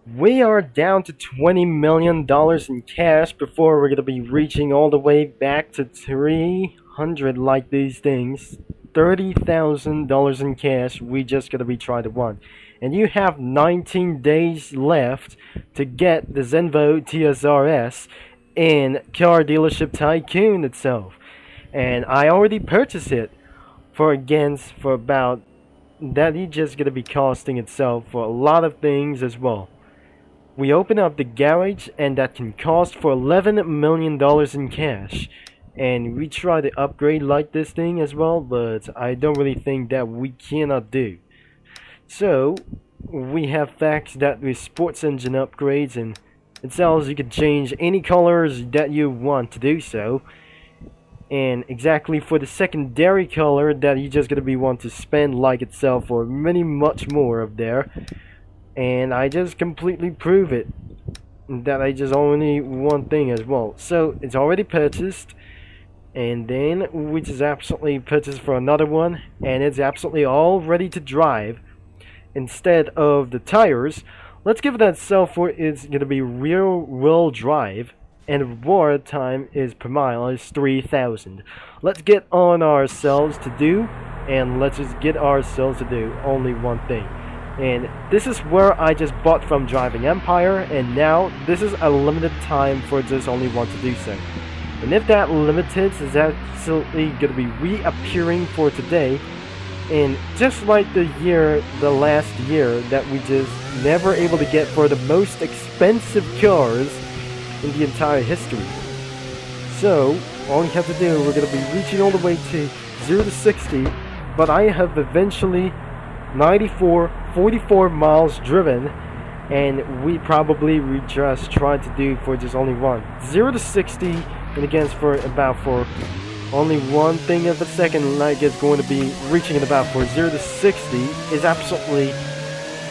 We are down to $20 million in cash before we're gonna be reaching all the way back to 300 like these things. $30,000 in cash, we just gonna be trying to win. And you have 19 days left to get the Zenvo TSR-S in Car Dealership Tycoon itself. And I already purchased it for about that is just gonna be costing itself for a lot of things as well. We open up the garage and that can cost for $11 million in cash. And we try to upgrade like this thing as well, but I don't really think that we cannot do. So we have facts that with sports engine upgrades, and it tells you can change any colors that you want to do so. And exactly for the secondary color that you just gonna be want to spend like itself or many much more of there. And I just completely prove it that I just only one thing as well. So it's already purchased, and then we just absolutely purchased for another one, and it's absolutely all ready to drive. Instead of the tires, let's give that itself for it's gonna be rear wheel drive, and reward time is per mile is 3,000. Let's get on ourselves to do, and let's just get ourselves to do only one thing. And this is where I just bought from Driving Empire, and now this is a limited time for just only one to do so. And if that limited is absolutely going to be reappearing for today, and just like the last year that we just never able to get for the most expensive cars in the entire history. So all you have to do, we're going to be reaching all the way to 0 to 60, but I have eventually 44 miles driven, and we just tried to do for just only one 0 to 60, and again for only one thing of a second, like it's going to be reaching at about for 0 to 60 is absolutely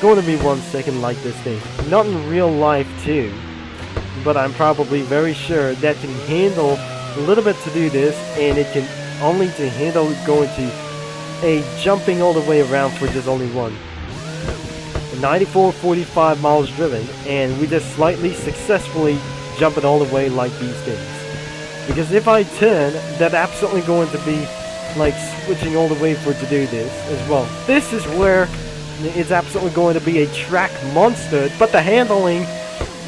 going to be 1 second like this thing. Not in real life too, but I'm probably very sure that can handle a little bit to do this, and it can only to handle going to a jumping all the way around for just only one. 45 miles driven, and we just slightly successfully jump it all the way like these things. Because if I turn, that's absolutely going to be like switching all the way for to do this as well. This is where it's absolutely going to be a track monster, but the handling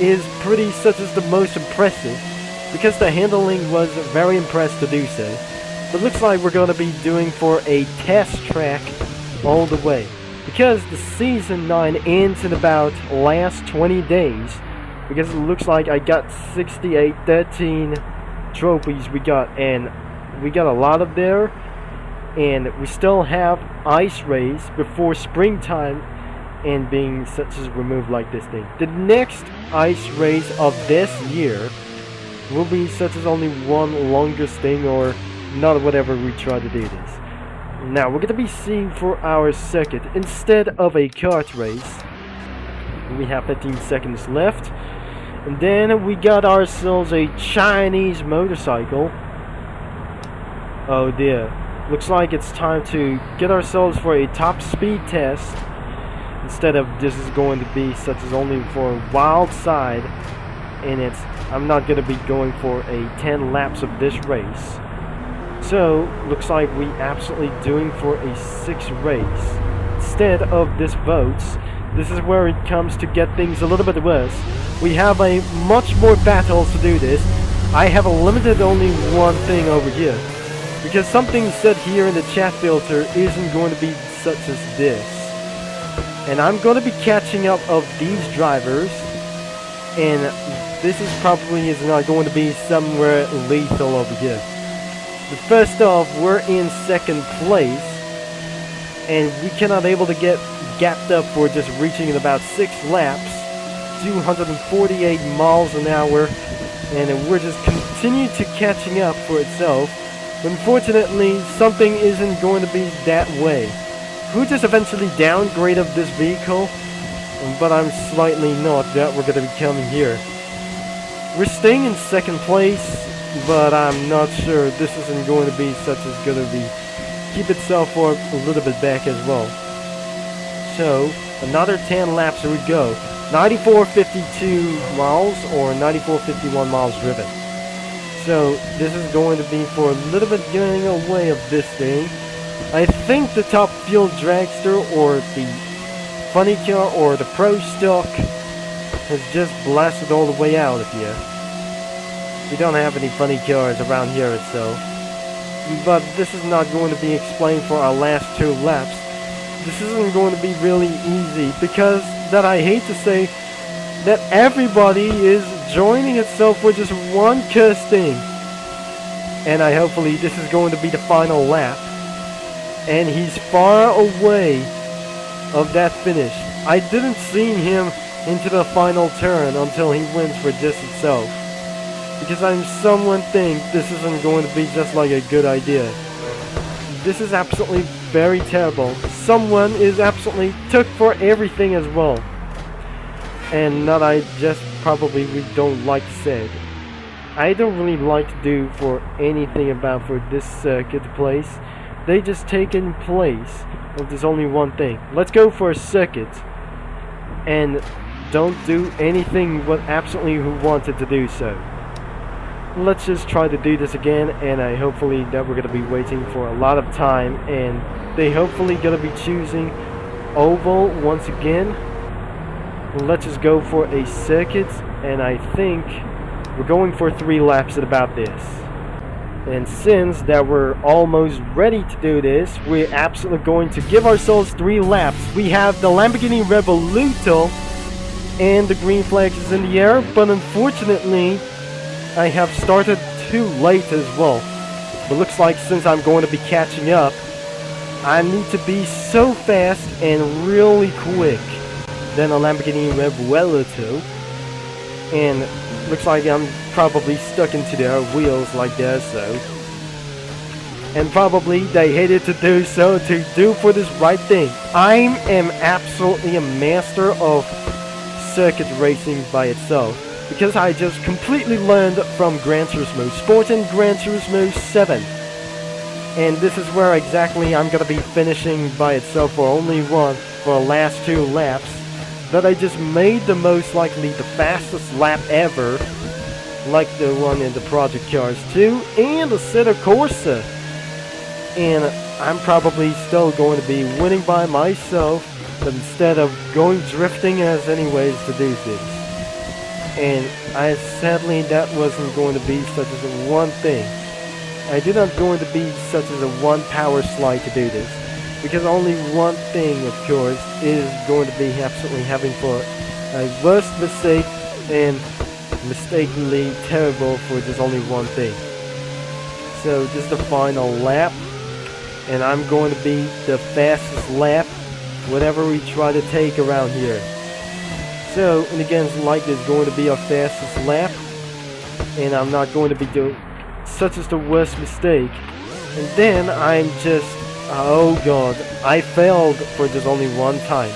is pretty such as the most impressive, because the handling was very impressed to do so. It looks like we're going to be doing for a test track all the way, because the season 9 ends in about last 20 days, because it looks like I got 13 trophies and we got a lot of there, and we still have ice race before springtime and being such as removed like this thing. The next ice race of this year will be such as only one longest thing, or not whatever we try to do this. Now we're going to be seeing for our second, instead of a kart race, we have 15 seconds left, and then we got ourselves a Chinese motorcycle. Oh dear, looks like it's time to get ourselves for a top speed test, instead of this is going to be such as only for wild side, and I'm not going to be going for a 10 laps of this race. So, looks like we absolutely doing for a 6 race. Instead of this votes, this is where it comes to get things a little bit worse. We have a much more battles to do this. I have a limited only one thing over here, because something said here in the chat filter isn't going to be such as this. And I'm going to be catching up of these drivers, and this is probably not going to be somewhere lethal over here. But first off, we're in second place, and we cannot able to get gapped up for just reaching in about 6 laps, 248 miles an hour, and we're just continue to catching up for itself. But unfortunately, something isn't going to be that way. Who just eventually downgraded this vehicle, but I'm slightly not that we're going to be coming here. We're staying in second place, but I'm not sure this isn't going to be such as going to be keep itself for a little bit back as well. So another 10 laps, here we go. 9452 miles or 9451 miles driven. So this is going to be for a little bit getting away of this thing. I think the Top Fuel Dragster or the Funny Car or the Pro Stock has just blasted all the way out of here. We don't have any funny cars around here itself. But this is not going to be explained for our last 2 laps. This isn't going to be really easy because that I hate to say that everybody is joining itself for just one cursed thing. And hopefully this is going to be the final lap. And he's far away of that finish. I didn't see him into the final turn until he wins for just itself. Because someone think this isn't going to be just like a good idea. This is absolutely very terrible. Someone is absolutely took for everything as well. And that I just probably don't like said. I don't really like to do for anything about for this circuit place. They just take in place of there's only one thing. Let's go for a circuit. And don't do anything what absolutely who wanted to do so. Let's just try to do this again, and hopefully that we're going to be waiting for a lot of time, and they hopefully going to be choosing oval once again. Let's just go for a circuit, and I think we're going for 3 laps at about this. And since that we're almost ready to do this, we're absolutely going to give ourselves 3 laps. We have the Lamborghini Revoluto, and the green flag is in the air, but unfortunately I have started too late as well. But looks like since I'm going to be catching up, I need to be so fast and really quick than a Lamborghini Revuelto. And looks like I'm probably stuck into their wheels like that, so. And probably they hated to do so to do for this right thing. I am absolutely a master of circuit racing by itself. Because I just completely learned from Gran Turismo Sport and Gran Turismo 7. And this is where exactly I'm going to be finishing by itself for only one for the last 2 laps. That I just made the most likely the fastest lap ever. Like the one in the Project Cars 2 and the Assetto Corsa. And I'm probably still going to be winning by myself. But instead of going drifting as anyways to do this. And sadly that wasn't going to be such as a one thing. I did not going to be such as a one power slide to do this. Because only one thing, of course, is going to be absolutely having for a worst mistake and mistakenly terrible for just only one thing. So this is the final lap. And I'm going to be the fastest lap whatever we try to take around here. So, and again, like this is going to be our fastest lap, and I'm not going to be doing such as the worst mistake. And then I'm just, oh god, I failed for just only one time.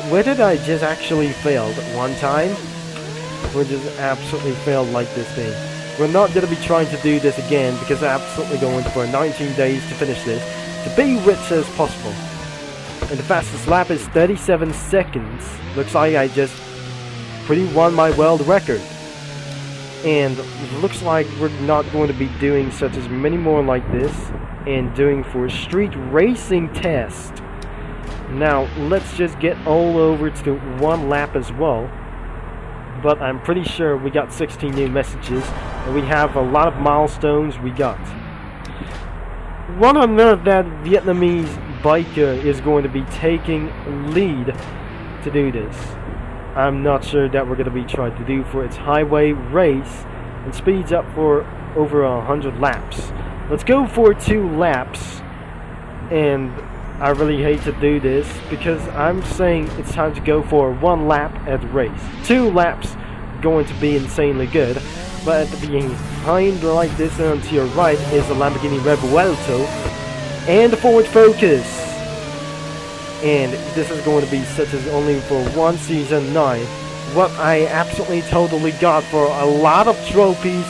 Where did I just actually failed? One time? Or just absolutely failed like this thing? We're not going to be trying to do this again because I'm absolutely going for 19 days to finish this, to be rich as possible. And the fastest lap is 37 seconds. Looks like I just pretty won my world record. And looks like we're not going to be doing such as many more like this. And doing for street racing test. Now, let's just get all over to 1 lap as well. But I'm pretty sure we got 16 new messages. And we have a lot of milestones we got. One on nerve that Vietnamese biker is going to be taking lead to do this. I'm not sure that we're going to be trying to do for its highway race and speeds up for over 100 laps. Let's go for 2 laps, and I really hate to do this because I'm saying it's time to go for 1 lap at the race. 2 laps going to be insanely good, but at the behind like this and to your right is the Lamborghini Revuelto and the Ford Focus. And this is going to be such as only for 1 season 9. What I absolutely totally got for a lot of trophies,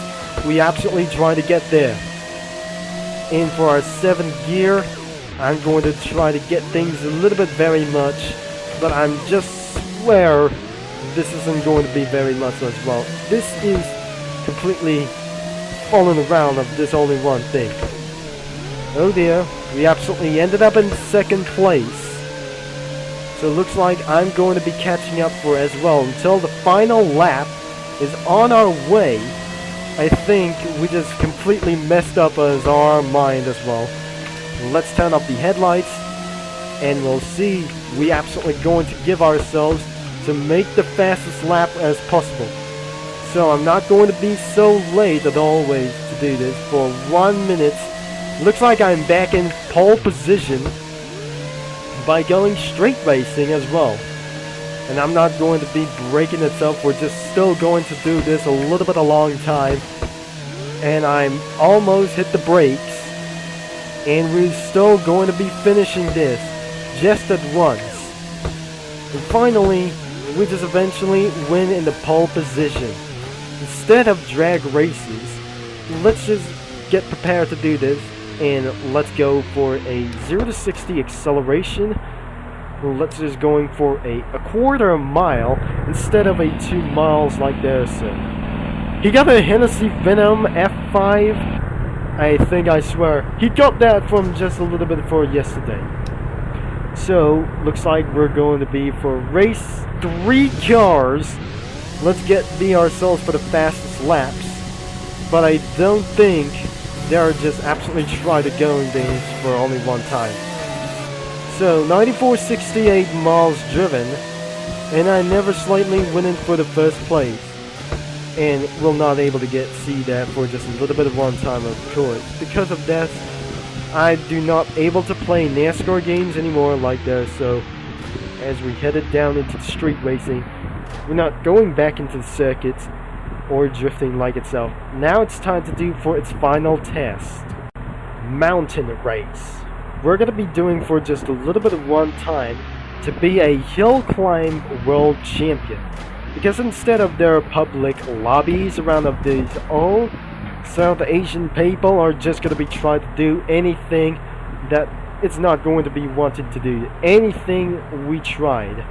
we absolutely try to get there. And for our 7th gear, I'm going to try to get things a little bit very much, but I'm just swear this isn't going to be very much as well. This is completely falling around of this only one thing. Oh dear, we absolutely ended up in second place. So it looks like I'm going to be catching up for as well until the final lap is on our way. I think we just completely messed up as our mind as well. Let's turn up the headlights and we'll see. We absolutely going to give ourselves to make the fastest lap as possible. So I'm not going to be so late as always to do this for 1 minute. Looks like I'm back in pole position by going straight racing as well. And I'm not going to be breaking it up. We're just still going to do this a little bit a long time. And I'm almost hit the brakes. And we're still going to be finishing this just at once. And finally, we just eventually win in the pole position. Instead of drag races, let's just get prepared to do this. And let's go for a 0 to 60 acceleration. Let's just going for a quarter mile instead of a 2 miles like this. He got a Hennessy Venom F5. I think, I swear, he got that from just a little bit before yesterday. So looks like we're going to be for race 3 cars. Let's be ourselves for the fastest laps. But I don't think they're just absolutely try to go in this for only one time. So 9468 miles driven, and I never slightly winning for the first place, and will not able to see that for just a little bit of one time, of course. Because of that, I do not able to play NASCAR games anymore like that. So as we headed down into the street racing, we're not going back into the circuits or drifting like itself. Now it's time to do for its final test, mountain race. We're going to be doing for just a little bit of one time to be a hill climb world champion. Because instead of their public lobbies around of these all South Asian people are just going to be trying to do anything that it's not going to be wanted to do. Anything we tried.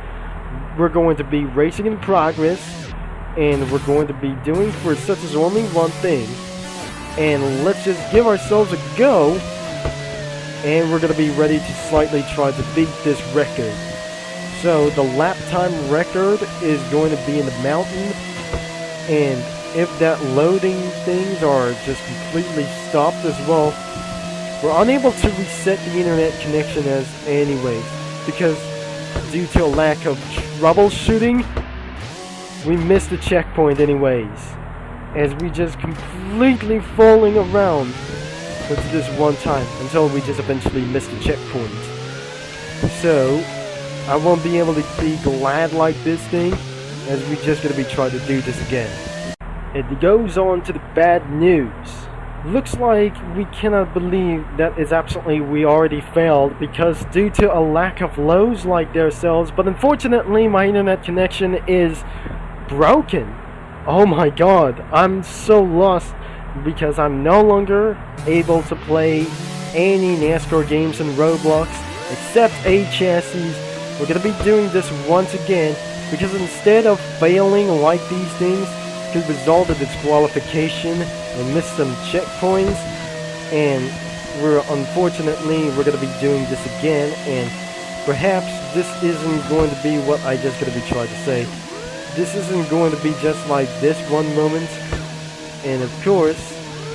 We're going to be racing in progress. And we're going to be doing for such as only one thing. And let's just give ourselves a go. And we're going to be ready to slightly try to beat this record. So the lap time record is going to be in the mountain. And if that loading things are just completely stopped as well, we're unable to reset the internet connection as anyways. Because due to a lack of troubleshooting, we missed the checkpoint anyways, as we just completely falling around with this one time until we just eventually missed the checkpoint. So I won't be able to be glad like this thing, as we just gonna be trying to do this again. It goes on to the bad news. Looks like we cannot believe that is absolutely we already failed because due to a lack of lows like ourselves, but unfortunately my internet connection is broken. Oh my god, I'm so lost because I'm no longer able to play any NASCAR games in Roblox except A chassis. We're gonna be doing this once again because instead of failing like these things could result in disqualification and miss some checkpoints, and unfortunately we're gonna be doing this again, and perhaps this isn't going to be what I just gonna be trying to say. This isn't going to be just like this one moment, and of course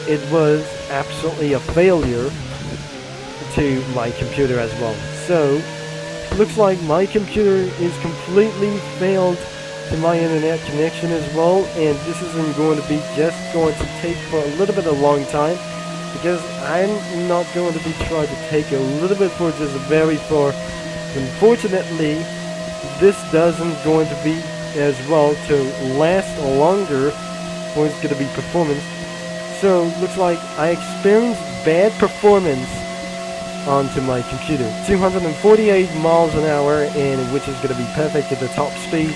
it was absolutely a failure to my computer as well. So looks like my computer is completely failed to my internet connection as well, and this isn't going to be just going to take for a little bit of a long time because I'm not going to be trying to take a little bit for just very far. Unfortunately, this doesn't going to be as well to last longer for it's going to be performance. So looks like I experienced bad performance onto my computer. 248 miles an hour, and which is going to be perfect at the top speed,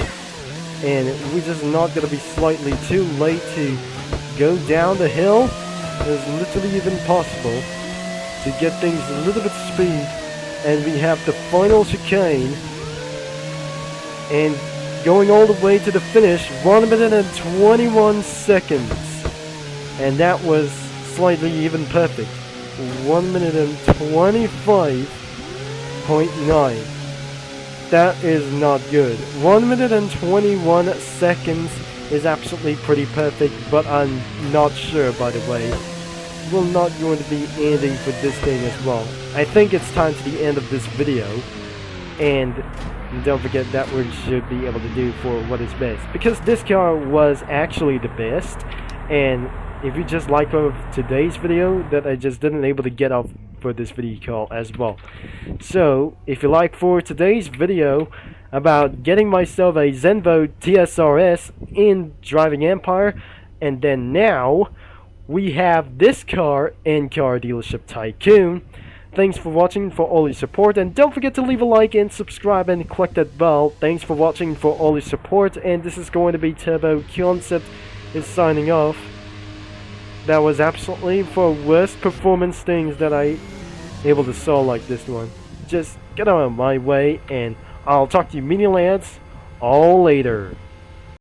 and we're just not going to be slightly too late to go down the hill. It's literally even possible to get things a little bit speed, and we have the final chicane, and going all the way to the finish, 1 minute and 21 seconds. And that was slightly even perfect. 1 minute and 25.9. That is not good. 1 minute and 21 seconds is absolutely pretty perfect, but I'm not sure, by the way. We're not going to be ending for this thing as well. I think it's time to the end of this video, and don't forget that we should be able to do for what is best, because this car was actually the best. And if you just like of today's video, that I just didn't able to get off for this video call as well. So if you like for today's video about getting myself a Zenvo TSR-S in Driving Empire, and then now we have this car in Car Dealership Tycoon. Thanks for watching, for all your support, and don't forget to leave a like and subscribe and click that bell. Thanks for watching, for all your support, and this is going to be Turbo Concept is signing off. That was absolutely for worst performance things that I able to saw like this one. Just get out of my way, and I'll talk to you mini lads all later.